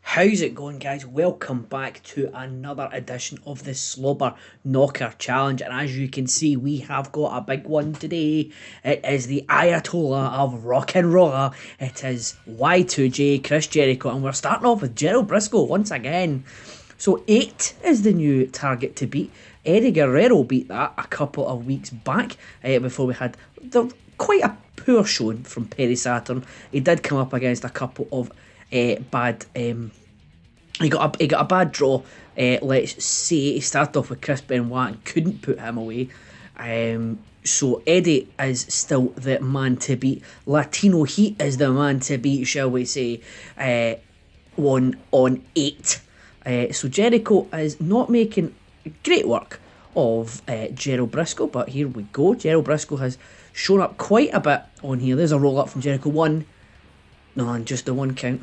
How's it going, guys? Welcome back to another edition of the Slobber Knocker Challenge, and as you can see, we have got a big one today. It is the Ayatollah of rock and roller. It is Y2J Chris Jericho, and we're starting off with Gerald Briscoe once again. So 8 is the new target to beat. Eddie Guerrero beat that a couple of weeks back before we had quite a poor showing from Perry Saturn. He did come up against a couple of bad. He got a bad draw. Let's say he started off with Chris Benoit and couldn't put him away. So Eddie is still the man to beat. Latino Heat is the man to beat, shall we say? On 8. So Jericho is not making great work of Gerald Briscoe, but here we go. Gerald Briscoe has shown up quite a bit on here. There's a roll up from Jericho. One. No, just the one count.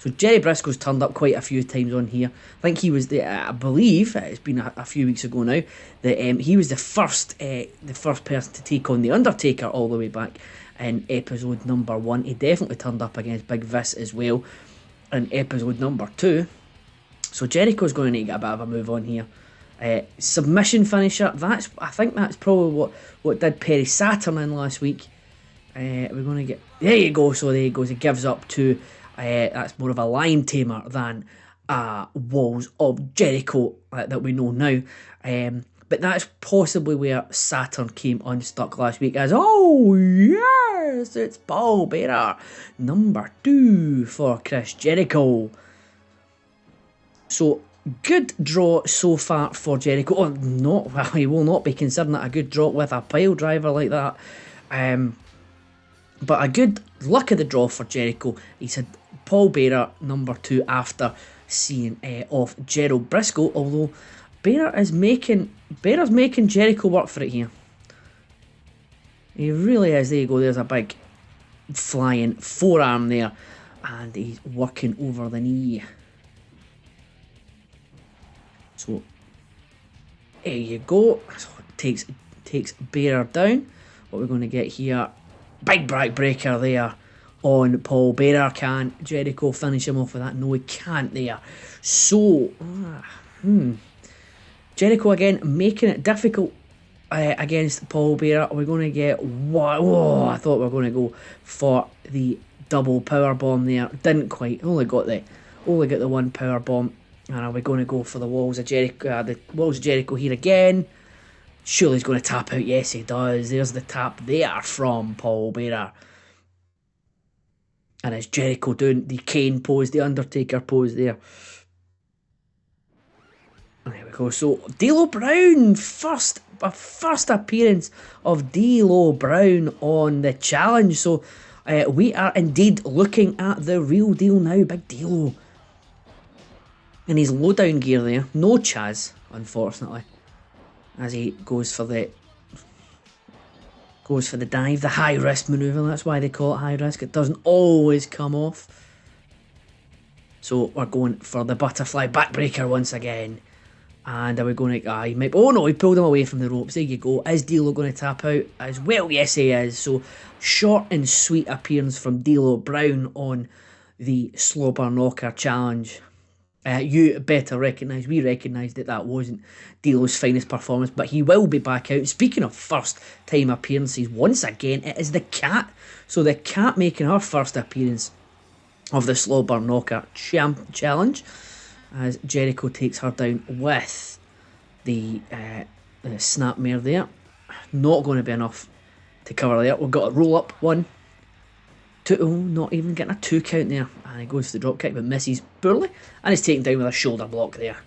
So Jerry Briscoe's turned up quite a few times on here. I think he was I believe it's been a few weeks ago now that he was the first person to take on the Undertaker all the way back in episode number 1. He definitely turned up against Big Vis as well in episode number 2. So Jericho's going to need to get a bit of a move on here. Submission finisher. I think that's probably what did Perry Saturn in last week. We're going to get there. You go. So there he goes. He gives up to. That's more of a lion tamer than Walls of Jericho that we know now. But that's possibly where Saturn came unstuck last week as, oh yes, it's Paul Bearer, number 2 for Chris Jericho. So, good draw so far for Jericho. Oh, not, well, he will not be considering it a good draw with a pile driver like that. But a good luck of the draw for Jericho. He's had Paul Bearer number 2 after seeing off Gerald Briscoe, although Bearer's making Jericho work for it here. He really is. There you go. There's a big flying forearm there, and he's working over the knee. So there you go. So it takes Bearer down. What we're going to get here. Big breaker there on Paul Bearer. Can Jericho finish him off with that? No, he can't there. So, Jericho again making it difficult against Paul Bearer. We're going to get what? Oh, I thought we were going to go for the double power bomb there. Didn't quite. Only got the one power bomb. And are we going to go for the walls of Jericho? The walls of Jericho here again. Surely he's going to tap out. Yes, he does. There's the tap there from Paul Bearer. And it's Jericho doing the Kane pose, the Undertaker pose there. And there we go. So, D'Lo Brown. First appearance of D'Lo Brown on the challenge. So, we are indeed looking at the real deal now. Big D'Lo. And his low-down gear there. No Chaz, unfortunately. As he goes for the dive, the high risk manoeuvre. That's why they call it high risk. It doesn't always come off. So we're going for the butterfly backbreaker once again. And are we going to? He might. Oh no, he pulled him away from the ropes. There you go. Is D'Lo going to tap out as well? Yes, he is. So short and sweet appearance from D'Lo Brown on the Slobber Knocker Challenge. You better recognise, we recognise that wasn't D'Lo's finest performance, but he will be back out. Speaking of first time appearances, once again it is the Cat. So the Cat making her first appearance of the Slobber Knocker Challenge as Jericho takes her down with the snapmare there. Not going to be enough to cover there. We've got a roll up 1, 2, oh, not even getting a 2 count there. And he goes for the drop kick but misses poorly. And he's taken down with a shoulder block there.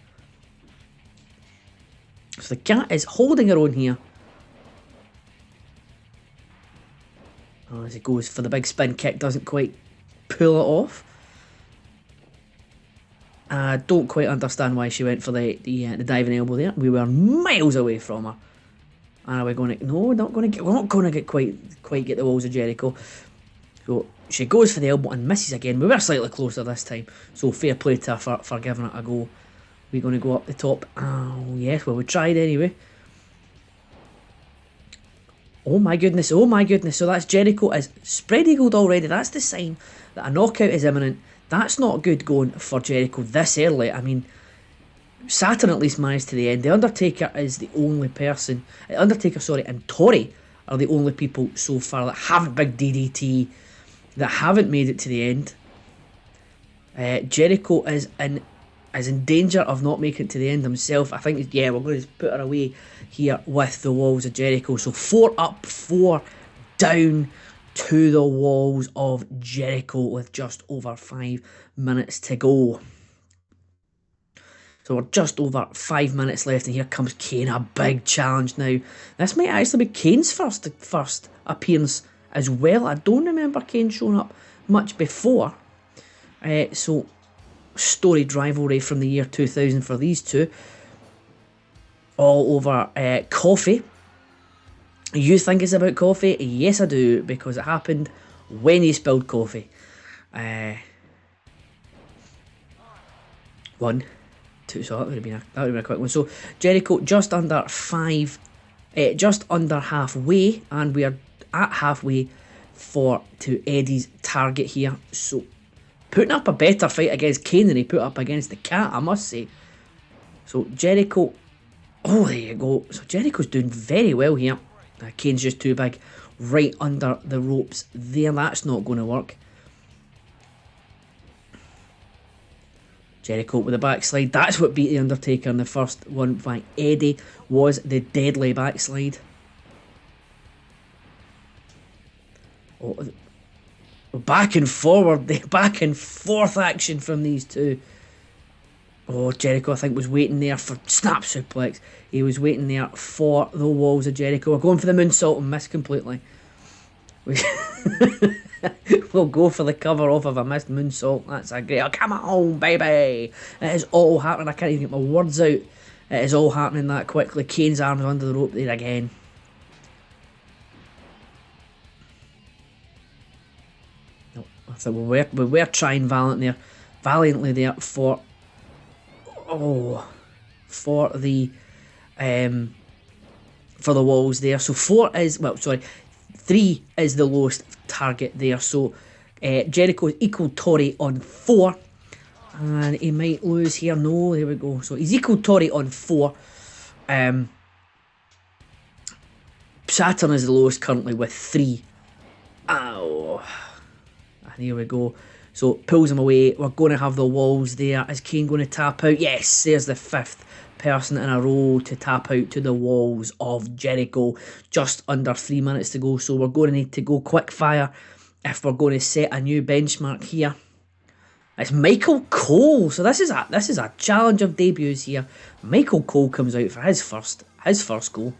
So the Cat is holding her own here. Oh, as he goes for the big spin kick, doesn't quite pull it off. I don't quite understand why she went for the diving elbow there. We were miles away from her. And are we going to... No, we're not going to get quite get the walls of Jericho. So she goes for the elbow and misses again. We were slightly closer this time. So fair play to her for giving it a go. We're going to go up the top. Oh, yes. Well, we tried anyway. Oh, my goodness. So that's Jericho is spread-eagled already. That's the sign that a knockout is imminent. That's not good going for Jericho this early. I mean, Saturn at least managed to the end. The Undertaker is the only person... Undertaker, and Tori are the only people so far that haven't big DDT, that haven't made it to the end. Jericho is in danger of not making it to the end himself. I think, yeah, we're going to put her away here with the walls of Jericho. So 4 up, 4 down to the walls of Jericho with just over 5 minutes to go. So we're just over 5 minutes left, and here comes Kane, a big challenge now. This might actually be Kane's first appearance as well. I don't remember Kane showing up much before. So storied rivalry from the year 2000 for these two. All over coffee. You think it's about coffee? Yes, I do, because it happened when he spilled coffee. 1, 2, so that would have been a quick one. So Jericho just under halfway, and we are at halfway to Eddie's target here. So putting up a better fight against Kane than he put up against the Cat, I must say. So Jericho, oh, there you go. So Jericho's doing very well here. Kane's just too big, right under the ropes there. That's not going to work. Jericho with the backslide. That's what beat the Undertaker in the first one. By Eddie was the deadly backslide. Oh, back and forward, the back and forth action from these two. Oh, Jericho, I think, was waiting there for snap suplex. He was waiting there for the walls of Jericho. We're going for the moonsault and missed completely. We'll go for the cover off of a missed moonsault. That's a great... Oh, come on, baby! It is all happening. I can't even get my words out. It is all happening that quickly. Kane's arms under the rope there again. No, I thought we were trying valiantly there for... Oh, for the walls there. So 3 is the lowest target there. So Jericho equaled Tori on 4, and he might lose here. No, there we go. So he's equaled Tori on 4. Saturn is the lowest currently with 3. Ow. And here we go. So pulls him away. We're going to have the walls there. Is Kane going to tap out? Yes, there's the 5th person in a row to tap out to the walls of Jericho. Just under 3 minutes to go. So we're going to need to go quick fire if we're going to set a new benchmark here. It's Michael Cole. So this is a challenge of debuts here. Michael Cole comes out for his first goal.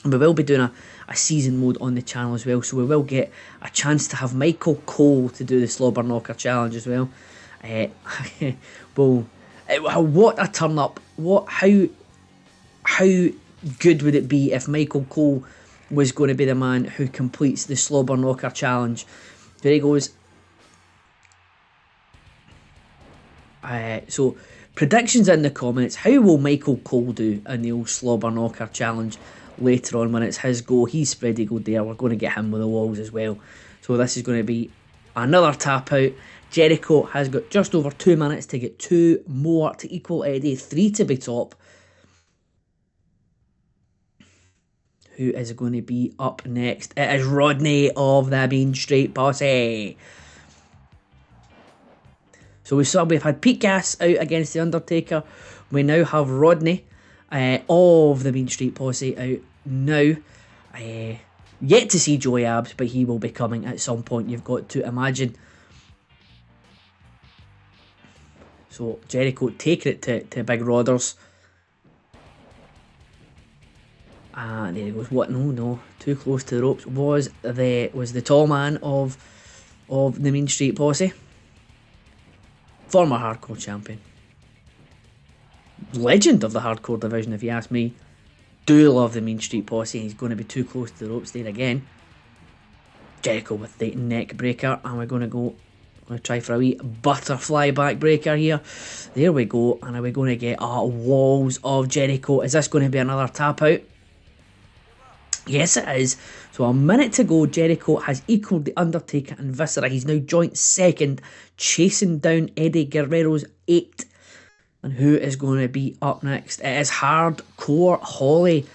And we will be doing a season mode on the channel as well, so we will get a chance to have Michael Cole to do the Slobber Knocker Challenge as well. Well, what a turn up! How good would it be if Michael Cole was going to be the man who completes the Slobber Knocker Challenge? There he goes. So predictions in the comments. How will Michael Cole do in the old Slobber Knocker Challenge? Later on when it's his go, he's spread eagled there. We're going to get him with the walls as well. So this is going to be another tap out. Jericho has got just over 2 minutes to get 2 more to equal Eddie, 3 to be top. Who is going to be up next? It is Rodney of the Mean Street Posse. So we've had Pete Gas out against the Undertaker. We now have Rodney of the Mean Street Posse out now. Yet to see Joey Abs, but he will be coming at some point, you've got to imagine. So Jericho taking it to Big Rodders. And there he goes. What? No, too close to the ropes. Was the tall man of the Mean Street Posse. former hardcore champion, legend of the hardcore division if you ask me. Do love the Mean Street Posse, and he's going to be too close to the ropes there again. Jericho with the neck breaker, and we're going to try for a wee butterfly back breaker here. There we go, and are we going to get walls of Jericho? Is this going to be another tap out? Yes, it is. So a minute to go, Jericho has equalled The Undertaker and Viscera. He's now joint second, chasing down Eddie Guerrero's 8. And who is going to be up next? It is Hardcore Holly.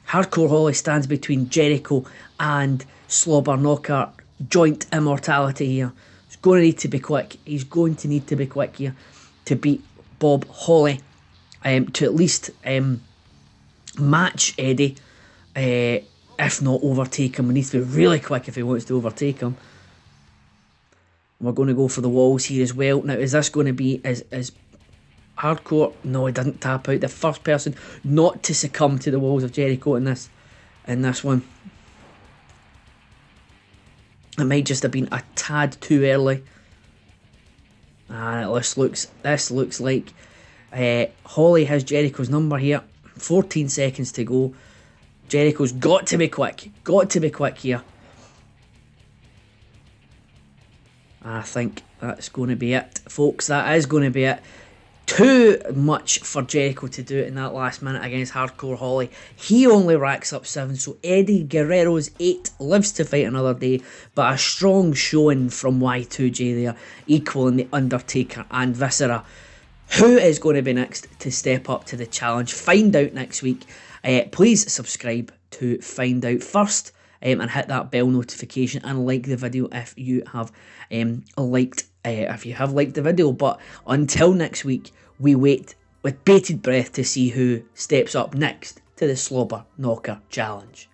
Hardcore Holly stands between Jericho and Slobber Knocker. Joint immortality here. He's going to need to be quick. He's going to need to be quick here to beat Bob Holly. To at least match Eddie. If not overtake him. He needs to be really quick if he wants to overtake him. We're going to go for the walls here as well. Now, is this going to be as Hardcore? No, he didn't tap out. The first person not to succumb to the walls of Jericho in this one. It might just have been a tad too early. And this looks like Holly has Jericho's number here. 14 seconds to go. Jericho's got to be quick. Got to be quick here. I think that's going to be it, folks. That is going to be it. Too much for Jericho to do it in that last minute against Hardcore Holly. He only racks up 7, so Eddie Guerrero's 8 lives to fight another day. But a strong showing from Y2J there, equaling The Undertaker and Viscera. Who is going to be next to step up to the challenge? Find out next week. Please subscribe to find out first. And hit that bell notification and like the video if you have liked the video. But until next week, we wait with bated breath to see who steps up next to the Slobber Knocker Challenge.